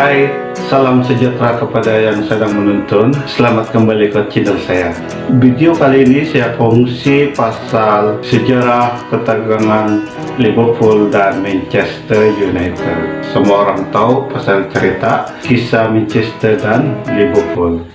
Hai, salam sejahtera kepada yang sedang menonton. Selamat kembali ke channel saya. Video kali ini saya kongsi pasal sejarah ketegangan Liverpool dan Manchester United. Semua orang tahu pasal cerita kisah Manchester dan Liverpool.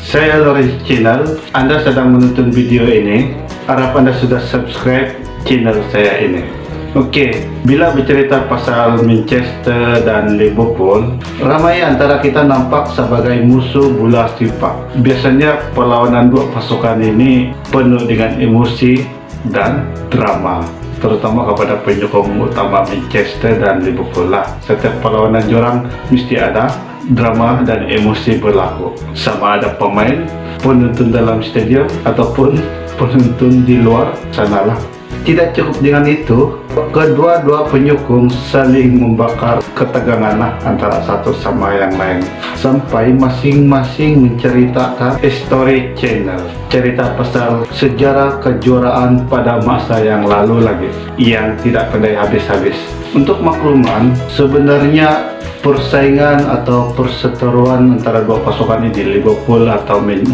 Saya Lawrence Channel. Anda sedang menonton video ini. Harap Anda sudah subscribe channel saya ini. Oke, bila bercerita pasal Manchester dan Liverpool, ramai antara kita nampak sebagai musuh bola sepak. Biasanya perlawanan dua pasukan ini penuh dengan emosi dan drama, terutama kepada penyokong utama Manchester dan Liverpool lah. Setiap perlawanan jorang mesti ada drama dan emosi berlaku, sama ada pemain, penonton dalam stadium ataupun penonton di luar sanalah. Tidak cukup dengan itu, kedua-dua penyokong saling membakar ketegangan antara satu sama yang lain, sampai masing-masing menceritakan story channel, cerita pasal sejarah kejuaraan pada masa yang lalu lagi, yang tidak pandai habis-habis. Untuk makluman, sebenarnya persaingan atau perseteruan antara dua pasukan ini, Liverpool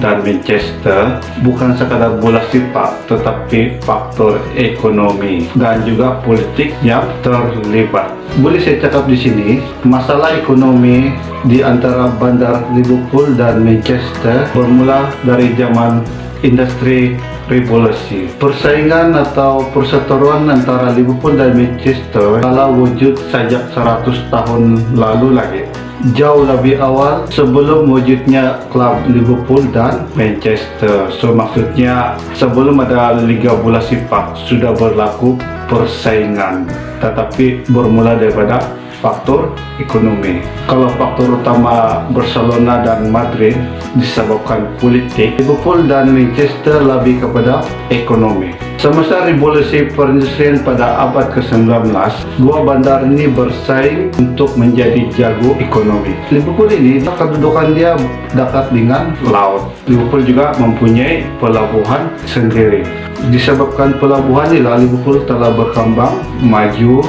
dan Manchester, bukan sekadar bola sepak, tetapi faktor ekonomi dan juga politik yang terlibat. Boleh saya cakap di sini, masalah ekonomi di antara bandar Liverpool dan Manchester bermula dari zaman industri revolusi. Persaingan atau perseteruan antara Liverpool dan Manchester telah wujud sejak 100 tahun lalu lagi, jauh lebih awal sebelum wujudnya klub Liverpool dan Manchester. So maksudnya sebelum ada liga bola sepak sudah berlaku persaingan, tetapi bermula daripada faktor ekonomi. Kalau faktor utama Barcelona dan Madrid disebabkan politik, Liverpool dan Manchester lebih kepada ekonomi. Semasa revolusi perindustrian pada abad ke-19, dua bandar ini bersaing untuk menjadi jago ekonomi. Liverpool ini kedudukan dia dekat dengan laut. Liverpool juga mempunyai pelabuhan sendiri. Disebabkan pelabuhan inilah Liverpool telah berkembang maju.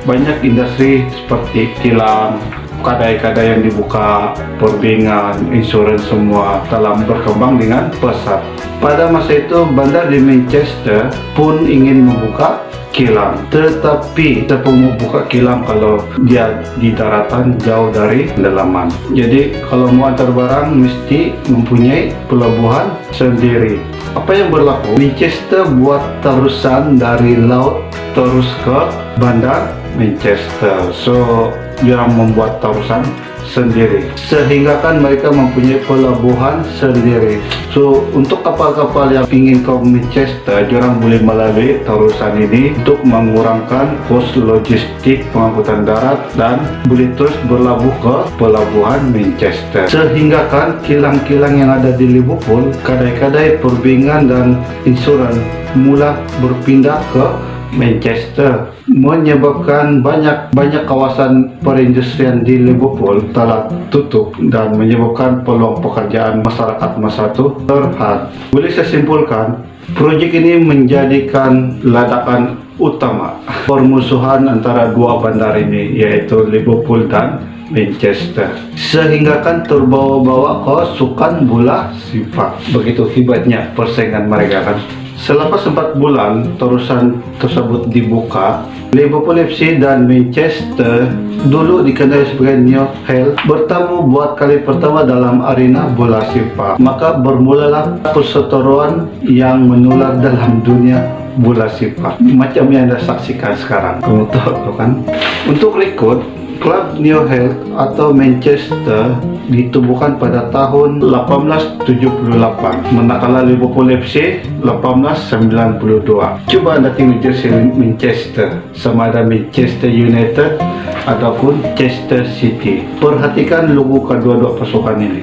Banyak industri seperti kilang, kedai-kedai yang dibuka, perbingan, insurans, semua telah berkembang dengan pesat. Pada masa itu, bandar di Manchester pun ingin membuka kilang, tetapi siapa mau buka kilang kalau dia di daratan jauh dari pendalaman. Jadi kalau mau antar barang mesti mempunyai pelabuhan sendiri. Apa yang berlaku? Manchester buat terusan dari laut terus ke bandar Manchester. So diorang membuat terusan sendiri, sehingga kan mereka mempunyai pelabuhan sendiri. So untuk kapal-kapal yang ingin ke Manchester, diorang boleh melalui terusan ini untuk mengurangkan kos logistik pengangkutan darat dan boleh terus berlabuh ke pelabuhan Manchester. Sehingga kan kilang-kilang yang ada di Liverpool, kedai-kedai perbingan dan insuran mula berpindah ke Manchester, menyebabkan banyak kawasan perindustrian di Liverpool telah tutup dan menyebabkan peluang pekerjaan masyarakat masa itu terhad. Boleh saya simpulkan, proyek ini menjadikan ledakan utama permusuhan antara dua bandar ini, yaitu Liverpool dan Manchester, sehingga kan terbawa-bawa ke sukan bola sepak. Begitu hebatnya persaingan mereka kan. Selepas 4 bulan terusan tersebut dibuka, Liverpool FC dan Manchester, dulu dikenal sebagai New Hell, bertemu buat kali pertama dalam arena bola sepak. Maka bermulalah perseteruan yang menular dalam dunia bola sepak, macam yang Anda saksikan sekarang. Kamu tahu kan? Untuk rekod, klub New Hell atau Manchester ditubuhkan pada tahun 1878, manakala Liverpool FC 1892. Coba Anda tengok jersey Manchester, sama ada Manchester United ataupun Manchester City. Perhatikan logo kedua-dua pasukan ini.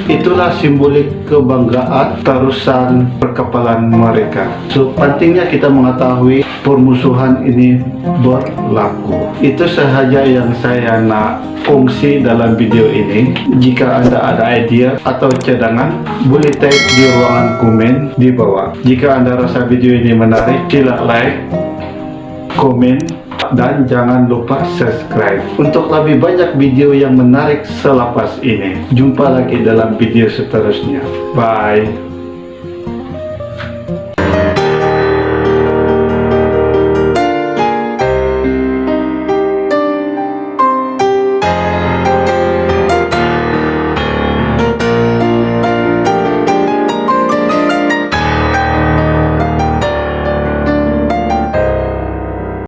Itulah simbolik kebanggaan terusan perkapalan mereka. So, pentingnya kita mengetahui permusuhan ini berlaku. Itu sahaja yang saya nak kongsi dalam video ini. Jika Anda ada idea atau cadangan, boleh tag di ruangan komen di bawah. Jika Anda rasa video ini menarik, sila like, komen, dan jangan lupa subscribe untuk lebih banyak video yang menarik selepas ini. Jumpa lagi dalam video seterusnya. Bye.